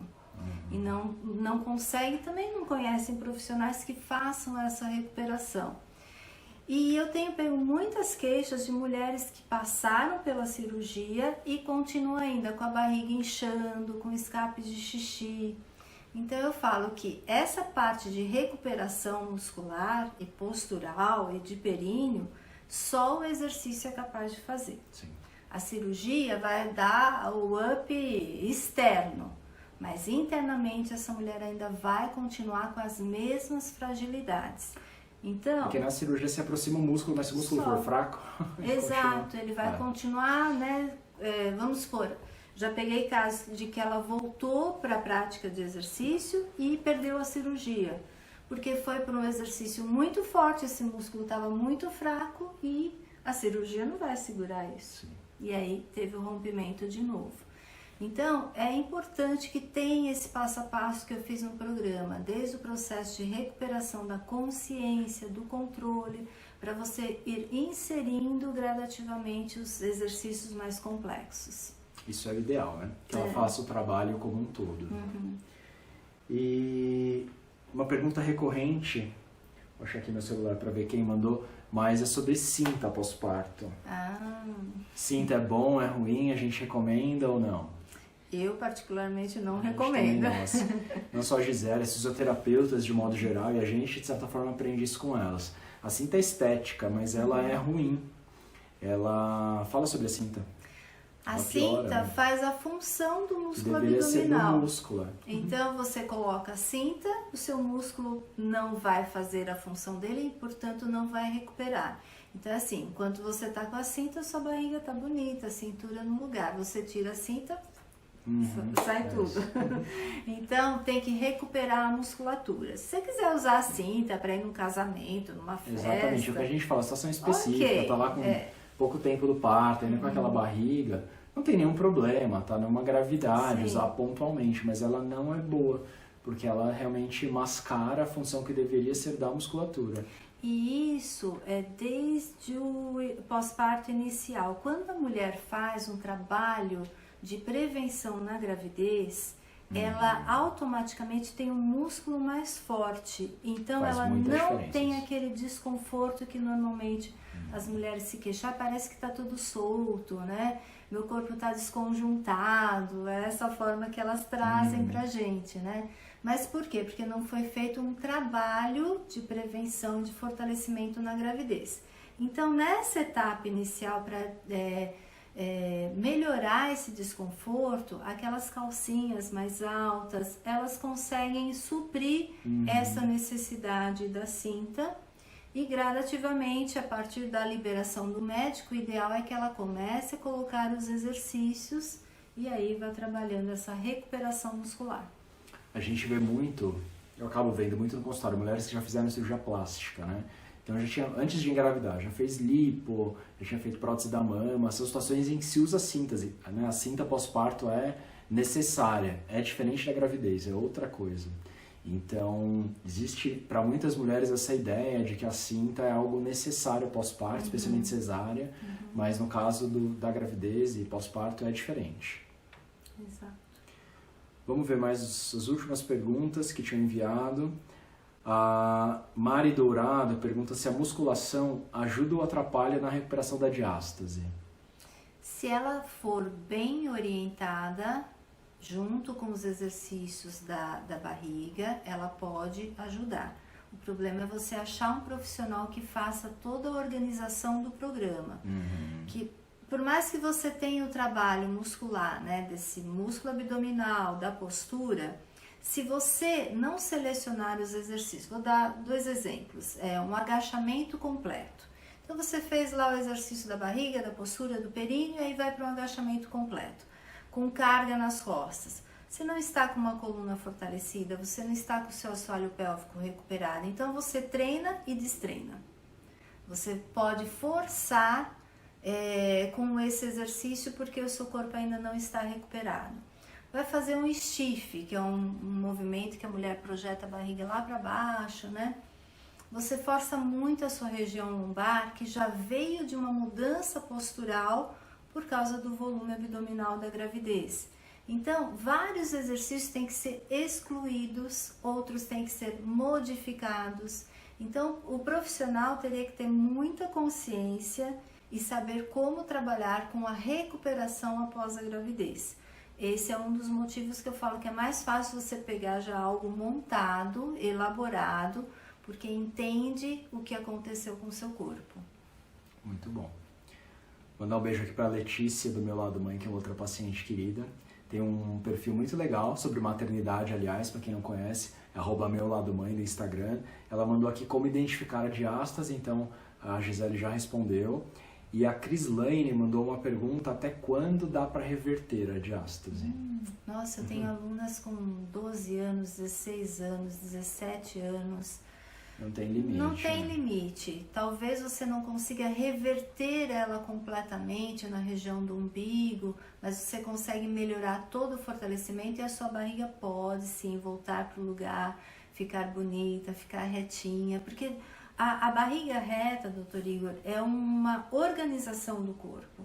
E não consegue, também não conhecem profissionais que façam essa recuperação. E eu tenho pego muitas queixas de mulheres que passaram pela cirurgia e continuam ainda com a barriga inchando, com escape de xixi. Então eu falo que essa parte de recuperação muscular e postural e de períneo, só o exercício é capaz de fazer. Sim. A cirurgia vai dar o up externo, mas internamente essa mulher ainda vai continuar com as mesmas fragilidades. Então, porque na cirurgia se aproxima o músculo, mas se o músculo for fraco... Exato, ele vai continuar, né? Vamos supor, já peguei casos de que ela voltou para a prática de exercício e perdeu a cirurgia, porque foi para um exercício muito forte, esse músculo estava muito fraco e a cirurgia não vai segurar isso. Sim. E aí teve o rompimento de novo. Então, é importante que tenha esse passo a passo que eu fiz no programa, desde o processo de recuperação da consciência, do controle, para você ir inserindo gradativamente os exercícios mais complexos. Isso é o ideal, né? Que ela faça o trabalho como um todo. Uhum. E uma pergunta recorrente, Vou achar aqui meu celular para ver quem mandou, mas é sobre cinta pós-parto. Cinta é bom, é ruim, a gente recomenda ou não? Eu particularmente não A gente recomendo. também não, assim, não só a Gisele, as fisioterapeutas de modo geral, e a gente de certa forma aprende isso com elas. A cinta é estética, mas ela é ruim. Ela fala sobre a cinta. A Ela cinta piora, né? faz a função do Que músculo deveria ser no abdominal. músculo. Então você coloca a cinta, o seu músculo não vai fazer a função dele e, portanto, não vai recuperar. Então, assim, enquanto você tá com a cinta, sua barriga tá bonita, a cintura no lugar. Você tira a cinta, sai tudo. Então, tem que recuperar a musculatura. Se você quiser usar a cinta para ir num casamento, numa festa... Exatamente, o que a gente fala, situação específica, Ok, tá lá com pouco tempo do parto, ainda com aquela barriga, não tem nenhum problema, tá numa gravidade, Sim. usar pontualmente, mas ela não é boa, porque ela realmente mascara a função que deveria ser da musculatura. E isso é desde o pós-parto inicial. Quando a mulher faz um trabalho de prevenção na gravidez, ela automaticamente tem um músculo mais forte. Então Faz ela muita não diferença tem isso. aquele desconforto que normalmente as mulheres se queixam. Parece que tá tudo solto, né? Meu corpo tá desconjuntado. É essa forma que elas trazem pra gente, né? Mas por quê? Porque não foi feito um trabalho de prevenção, de fortalecimento na gravidez. Então, nessa etapa inicial, para melhorar esse desconforto, aquelas calcinhas mais altas, elas conseguem suprir essa necessidade da cinta. E gradativamente, a partir da liberação do médico, o ideal é que ela comece a colocar os exercícios e aí vai trabalhando essa recuperação muscular. A gente vê muito, eu acabo vendo muito no consultório, mulheres que já fizeram cirurgia plástica, né? Então já tinha, antes de engravidar, já fez lipo, já tinha feito prótese da mama, são situações em que se usa síntese, né? A cinta pós-parto é necessária, é diferente da gravidez, é outra coisa. Então, existe para muitas mulheres essa ideia de que a cinta é algo necessário pós-parto, especialmente cesárea, mas no caso da gravidez e pós-parto é diferente. Exato. Vamos ver mais as últimas perguntas que tinham enviado. A Mari Dourado pergunta se a musculação ajuda ou atrapalha na recuperação da diástase. Se ela for bem orientada, junto com os exercícios da barriga, ela pode ajudar. O problema é você achar um profissional que faça toda a organização do programa. Que, por mais que você tenha o trabalho muscular, né, desse músculo abdominal, da postura, se você não selecionar os exercícios, vou dar 2 exemplos, um agachamento completo. Então você fez lá o exercício da barriga, da postura, do períneo, e aí vai para um agachamento completo, com carga nas costas. Você não está com uma coluna fortalecida, você não está com o seu assoalho pélvico recuperado, então você treina e destreina. Você pode forçar com esse exercício porque o seu corpo ainda não está recuperado. Vai fazer um stiff, que é um movimento que a mulher projeta a barriga lá para baixo, né? Você força muito a sua região lombar, que já veio de uma mudança postural por causa do volume abdominal da gravidez. Então, vários exercícios têm que ser excluídos, outros têm que ser modificados. Então, o profissional teria que ter muita consciência e saber como trabalhar com a recuperação após a gravidez. Esse é um dos motivos que eu falo que é mais fácil você pegar já algo montado, elaborado, porque entende o que aconteceu com o seu corpo. Muito bom. Mandar um beijo aqui para Letícia, do meu lado mãe, que é outra paciente querida. Tem um perfil muito legal sobre maternidade, aliás, para quem não conhece, é @meuladomãe no Instagram. Ela mandou aqui como identificar a diástase, então a Gisele já respondeu. E a Crislaine mandou uma pergunta: até quando dá para reverter a diástase? Nossa, eu tenho alunas com 12 anos, 16 anos, 17 anos. Não tem limite. Não tem né? limite. Talvez você não consiga reverter ela completamente na região do umbigo, mas você consegue melhorar todo o fortalecimento e a sua barriga pode sim voltar para o lugar, ficar bonita, ficar retinha, porque a barriga reta, doutor Igor, é uma organização do corpo.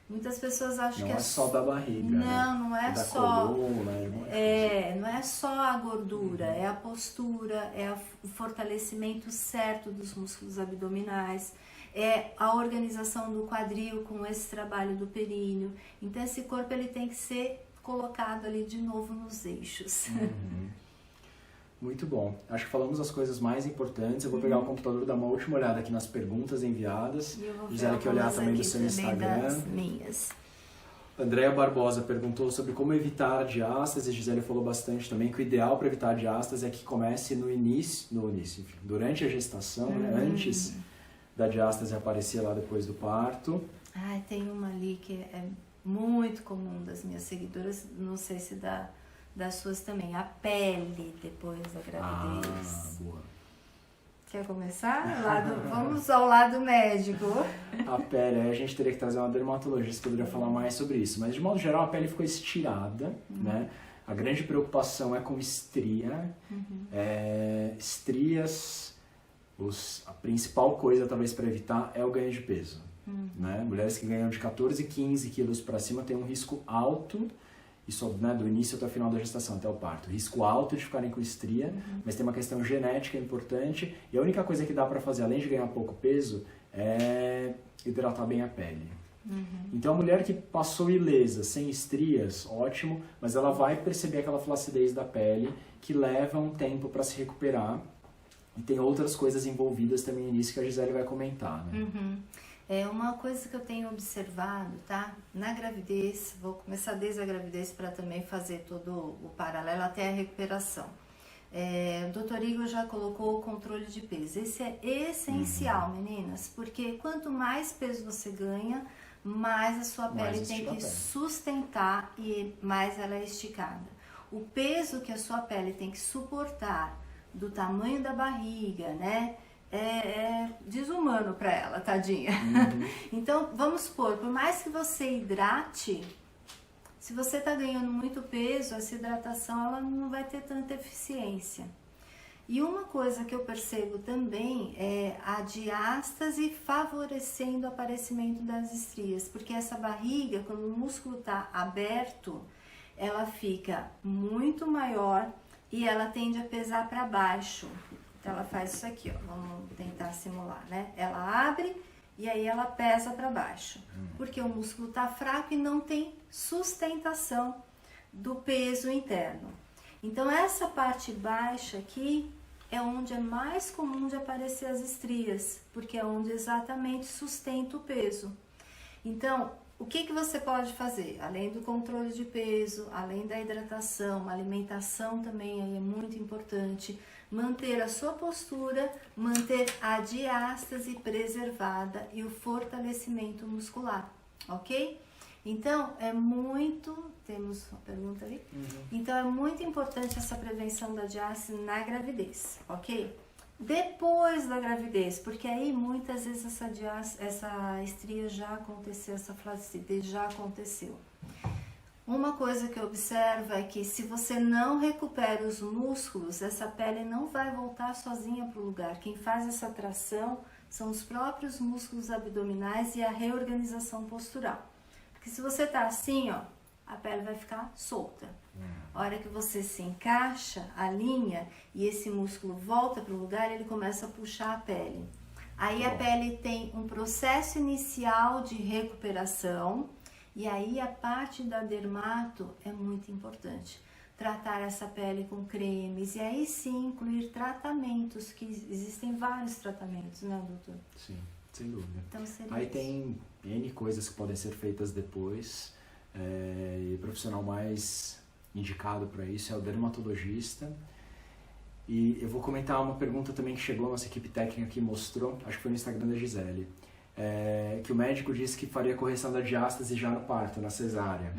Muitas pessoas acham Não que é só da barriga, não né? é da só. coluna, Não é só a gordura, é a postura, é o fortalecimento certo dos músculos abdominais, é a organização do quadril com esse trabalho do períneo. Então esse corpo ele tem que ser colocado ali de novo nos eixos. Muito bom. Acho que falamos as coisas mais importantes. Eu vou pegar o computador e dar uma última olhada aqui nas perguntas enviadas. Gisele quer olhar também do seu Instagram. Das minhas. Andréa Barbosa perguntou sobre como evitar diástase. Gisele falou bastante também que o ideal para evitar diástase é que comece no início, enfim, durante a gestação, né? Antes da diástase aparecer lá depois do parto. Tem uma ali que é muito comum das minhas seguidoras, não sei se das suas também, a pele depois da gravidez. Boa. Quer começar? Vamos ao lado médico. A pele, aí a gente teria que trazer uma dermatologista que poderia falar mais sobre isso. Mas de modo geral a pele ficou estirada, né? A grande preocupação é com estria. Estrias, a principal coisa talvez para evitar é o ganho de peso. Né? Mulheres que ganham de 14, 15 quilos para cima têm um risco alto, isso, né, do início até o final da gestação, até o parto. Risco alto de ficarem com estria, mas tem uma questão genética importante. E a única coisa que dá para fazer, além de ganhar pouco peso, é hidratar bem a pele. Então a mulher que passou ilesa, sem estrias, ótimo, mas ela vai perceber aquela flacidez da pele que leva um tempo para se recuperar. E tem outras coisas envolvidas também nisso que a Gisele vai comentar, né? É uma coisa que eu tenho observado, tá? Na gravidez, vou começar desde a gravidez para também fazer todo o paralelo até a recuperação. O Dr. Igor já colocou o controle de peso. Esse é essencial, meninas, porque quanto mais peso você ganha, mais a sua pele tem que sustentar e mais ela é esticada. O peso que a sua pele tem que suportar do tamanho da barriga, né? É desumano para ela, tadinha. Então, vamos supor, por mais que você hidrate, se você está ganhando muito peso, essa hidratação ela não vai ter tanta eficiência. E uma coisa que eu percebo também é a diástase favorecendo o aparecimento das estrias, porque essa barriga, quando o músculo está aberto, ela fica muito maior e ela tende a pesar para baixo. Então ela faz isso aqui, ó, vamos tentar simular, né? Ela abre e aí ela pesa para baixo, porque o músculo está fraco e não tem sustentação do peso interno. Então essa parte baixa aqui é onde é mais comum de aparecer as estrias, porque é onde exatamente sustenta o peso. Então, o que você pode fazer? Além do controle de peso, além da hidratação, a alimentação também aí é muito importante. Manter a sua postura, manter a diástase preservada e o fortalecimento muscular, ok? Então, temos uma pergunta ali? Então, é muito importante essa prevenção da diástase na gravidez, ok? Depois da gravidez, porque aí muitas vezes essa estria já aconteceu, essa flacidez já aconteceu. Uma coisa que eu observo é que se você não recupera os músculos, essa pele não vai voltar sozinha para o lugar. Quem faz essa tração são os próprios músculos abdominais e a reorganização postural. Porque se você tá assim, ó, a pele vai ficar solta. A hora que você se encaixa, alinha e esse músculo volta para o lugar, ele começa a puxar a pele. Aí a pele tem um processo inicial de recuperação. E aí a parte da dermato é muito importante. Tratar essa pele com cremes e aí sim incluir tratamentos, que existem vários tratamentos, né, doutor? Sim, sem dúvida. Então, aí tem N coisas que podem ser feitas depois. E o profissional mais indicado para isso é o dermatologista. E eu vou comentar uma pergunta também que chegou, a nossa equipe técnica que mostrou, acho que foi no Instagram da Gisele. Que o médico disse que faria correção da diástase já no parto, na cesárea.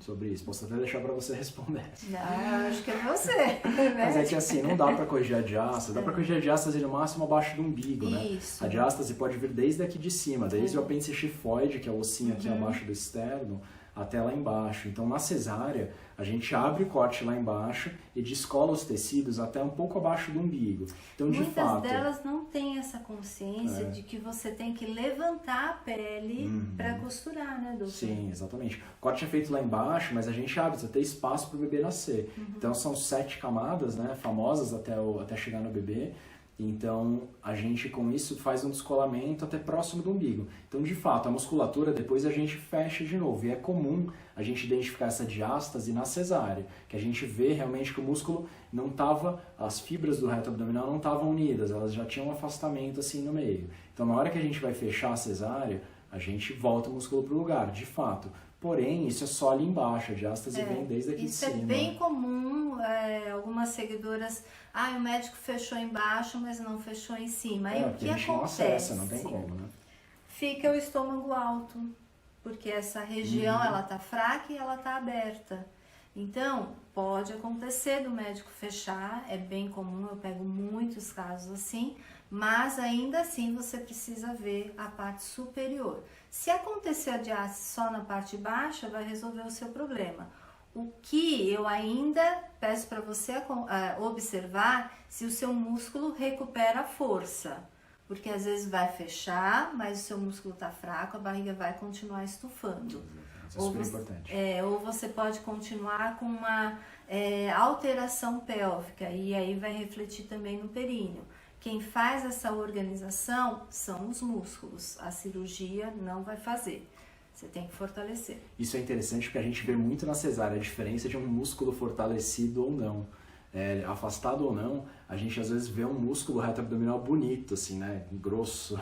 Sobre isso. Posso até deixar para você responder. Não, acho que é você. Mas é que assim, não dá para corrigir a diástase. Dá para corrigir a diástase no máximo abaixo do umbigo, isso, né? A diástase pode vir desde aqui de cima, desde o apêndice xifoide, que é o ossinho aqui abaixo do externo, até lá embaixo. Então, na cesárea, a gente abre o corte lá embaixo e descola os tecidos até um pouco abaixo do umbigo. Então, de Muitas fato, delas não têm essa consciência de que você tem que levantar a pele para costurar, né, doutor? Sim, exatamente. O corte é feito lá embaixo, mas a gente abre, precisa ter espaço para o bebê nascer. Então, são 7 camadas, né, famosas até chegar no bebê. Então, a gente com isso faz um descolamento até próximo do umbigo. Então, de fato, a musculatura depois a gente fecha de novo. E é comum a gente identificar essa diástase na cesárea, que a gente vê realmente que o músculo não estava, as fibras do reto abdominal não estavam unidas, elas já tinham um afastamento assim no meio. Então, na hora que a gente vai fechar a cesárea, a gente volta o músculo para o lugar, de fato. Porém, isso é só ali embaixo, a diástase vem desde aqui de cima. Isso é bem comum, algumas seguidoras, o médico fechou embaixo, mas não fechou em cima. Aí o que a gente acontece? não acessa, não tem como, né? Fica o estômago alto, porque essa região ela tá fraca e ela tá aberta. Então, pode acontecer do médico fechar, é bem comum, eu pego muitos casos assim, mas ainda assim você precisa ver a parte superior. Se acontecer a diástase só na parte baixa, vai resolver o seu problema. O que eu ainda peço para você observar se o seu músculo recupera a força. Porque às vezes vai fechar, mas o seu músculo está fraco, a barriga vai continuar estufando. Isso é super importante. Ou você pode continuar com uma alteração pélvica e aí vai refletir também no períneo. Quem faz essa organização são os músculos. A cirurgia não vai fazer. Você tem que fortalecer. Isso é interessante porque a gente vê muito na cesárea a diferença de um músculo fortalecido ou não. Afastado ou não, a gente às vezes vê um músculo reto abdominal bonito, assim, né? Grosso.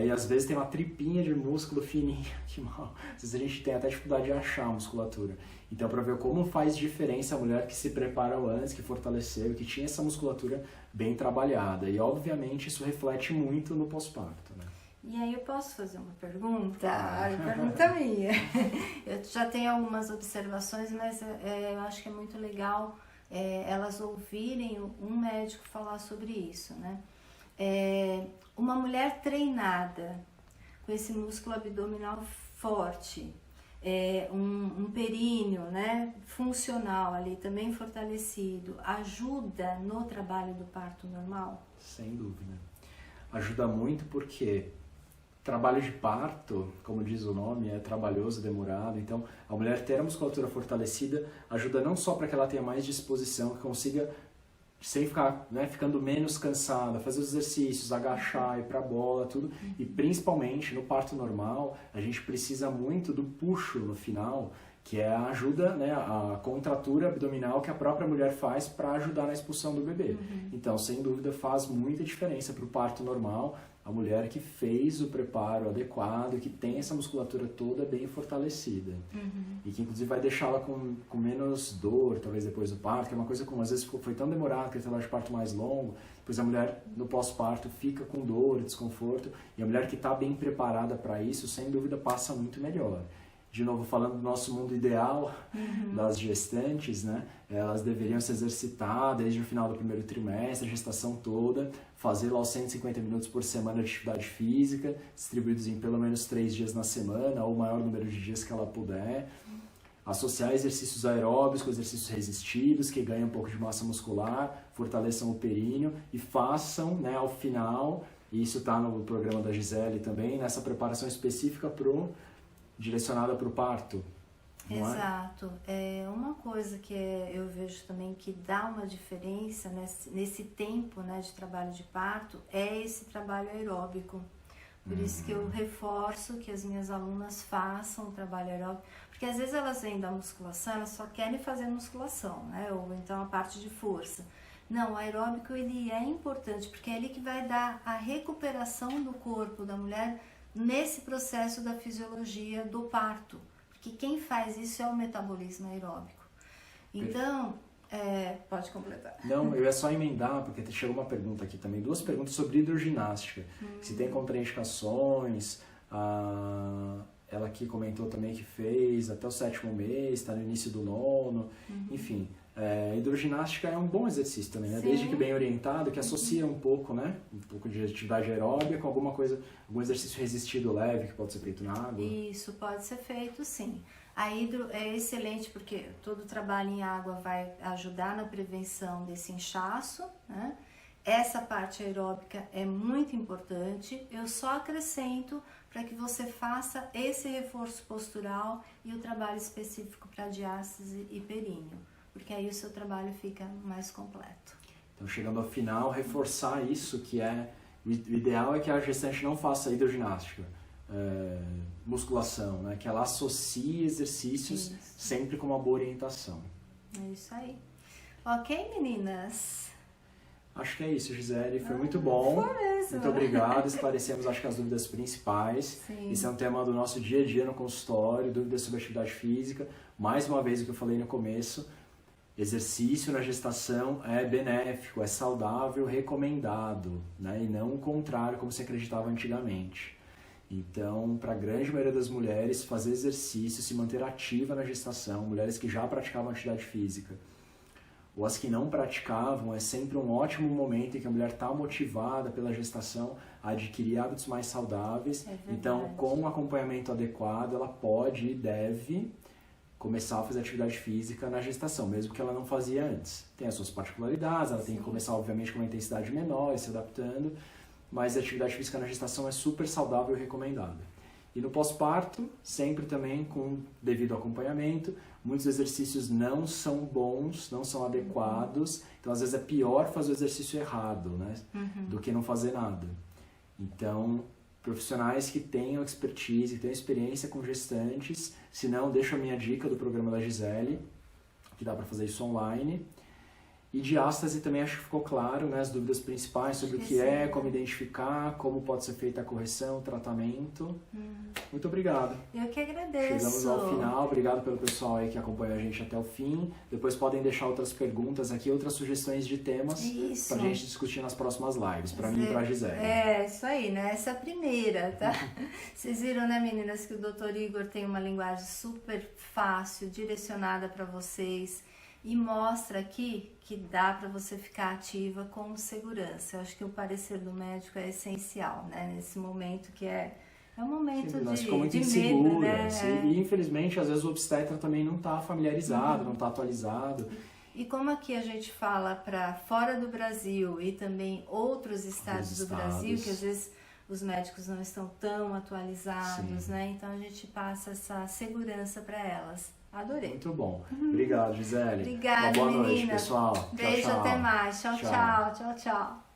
E às vezes tem uma tripinha de músculo fininho, que mal. Às vezes a gente tem até dificuldade de achar a musculatura. Então, para ver como faz diferença a mulher que se preparou antes, que fortaleceu, que tinha essa musculatura bem trabalhada. E obviamente isso reflete muito no pós-parto, né? E aí eu posso fazer uma pergunta? Pergunta minha. Eu já tenho algumas observações, mas eu acho que é muito legal elas ouvirem um médico falar sobre isso, né? Uma mulher treinada, com esse músculo abdominal forte, um períneo, né, funcional ali, também fortalecido, ajuda no trabalho do parto normal? Sem dúvida. Ajuda muito porque trabalho de parto, como diz o nome, é trabalhoso, demorado. Então, a mulher ter a musculatura fortalecida ajuda não só para que ela tenha mais disposição, que consiga, sem ficar, né, ficando menos cansada, fazer os exercícios, agachar, ir para a bola, tudo. E principalmente no parto normal, a gente precisa muito do puxo no final, que é a ajuda, né, a contratura abdominal que a própria mulher faz para ajudar na expulsão do bebê. Então, sem dúvida, faz muita diferença para o parto normal. A mulher que fez o preparo adequado, que tem essa musculatura toda bem fortalecida. E que inclusive vai deixá-la com menos dor, talvez depois do parto, que é uma coisa como às vezes foi tão demorado, que é trabalho de parto mais longo, depois a mulher no pós-parto fica com dor, desconforto, e a mulher que está bem preparada para isso, sem dúvida, passa muito melhor. De novo, falando do nosso mundo ideal, das gestantes, né? Elas deveriam se exercitar desde o final do primeiro trimestre, a gestação toda, fazer lá os 150 minutos por semana de atividade física, distribuídos em pelo menos 3 dias na semana, ou o maior número de dias que ela puder. Associar exercícios aeróbicos com exercícios resistidos, que ganham um pouco de massa muscular, fortaleçam o períneo e façam, né, ao final, e isso está no programa da Gisele também, nessa preparação específica direcionada para o parto. Exato. Uma coisa que eu vejo também que dá uma diferença nesse tempo, né, de trabalho de parto é esse trabalho aeróbico. Por isso que eu reforço que as minhas alunas façam o trabalho aeróbico, porque às vezes elas vêm da musculação, elas só querem fazer musculação, né, ou então a parte de força. Não, o aeróbico ele é importante, porque é ele que vai dar a recuperação do corpo da mulher nesse processo da fisiologia do parto, porque quem faz isso é o metabolismo aeróbico. Então, pode completar. Não, eu ia só emendar, porque chegou uma pergunta aqui também, 2 perguntas sobre hidroginástica, se tem contraindicações, ela aqui comentou também que fez até o 7º mês, está no início do 9º, enfim. Hidroginástica é um bom exercício também, né? Desde que bem orientado, que associa um pouco, né? Um pouco de atividade aeróbica com algum exercício resistido leve que pode ser feito na água. Isso pode ser feito, sim. A hidro é excelente porque todo trabalho em água vai ajudar na prevenção desse inchaço, né? Essa parte aeróbica é muito importante. Eu só acrescento para que você faça esse reforço postural e o trabalho específico para diástase e períneo, porque aí o seu trabalho fica mais completo. Então, chegando ao final, reforçar isso, que o ideal é que a gestante não faça hidroginástica, musculação, né? Que ela associe exercícios sempre com uma boa orientação. É isso aí. Ok, meninas? Acho que é isso, Gisele. Foi muito bom. Foi mesmo. Muito obrigado. Esclarecemos, acho que as dúvidas principais. Sim. Esse é um tema do nosso dia a dia no consultório, dúvidas sobre atividade física. Mais uma vez, o que eu falei no começo, exercício na gestação é benéfico, é saudável, recomendado, né? E não o contrário, como se acreditava antigamente. Então, para a grande maioria das mulheres, fazer exercício, se manter ativa na gestação, mulheres que já praticavam atividade física, ou as que não praticavam, é sempre um ótimo momento em que a mulher está motivada pela gestação a adquirir hábitos mais saudáveis. Então, com um acompanhamento adequado, ela pode e deve começar a fazer atividade física na gestação, mesmo que ela não fazia antes. Tem as suas particularidades, ela tem que começar, obviamente, com uma intensidade menor, se adaptando, mas a atividade física na gestação é super saudável e recomendada. E no pós-parto, sempre também com devido acompanhamento, muitos exercícios não são bons, não são adequados, então às vezes é pior fazer o exercício errado, né, do que não fazer nada. Então, profissionais que tenham expertise, que tenham experiência com gestantes, se não, deixo a minha dica do programa da Gisele, que dá para fazer isso online. E diástase também acho que ficou claro, né, as dúvidas principais sobre o que é, como identificar, como pode ser feita a correção, o tratamento. Muito obrigado. Eu que agradeço. Chegamos ao final, obrigado pelo pessoal aí que acompanhou a gente até o fim. Depois podem deixar outras perguntas aqui, outras sugestões de temas pra gente discutir nas próximas lives, pra mim e pra Gisele. É, isso aí, né? Essa é a primeira, tá? Vocês viram, né, meninas, que o Dr. Igor tem uma linguagem super fácil, direcionada para vocês. E mostra aqui que dá para você ficar ativa com segurança. Eu acho que o parecer do médico é essencial, né? Nesse momento que é um momento de medo, né? E infelizmente, às vezes o obstetra também não está familiarizado, não está atualizado. E como aqui a gente fala para fora do Brasil e também outros estados do Brasil, que às vezes os médicos não estão tão atualizados, né? Então a gente passa essa segurança para elas. Adorei. Muito bom. Obrigado, Gisele. Obrigada, uma boa menina. noite, pessoal. Beijo, tchau, tchau. até mais. Tchau, tchau. Tchau, tchau.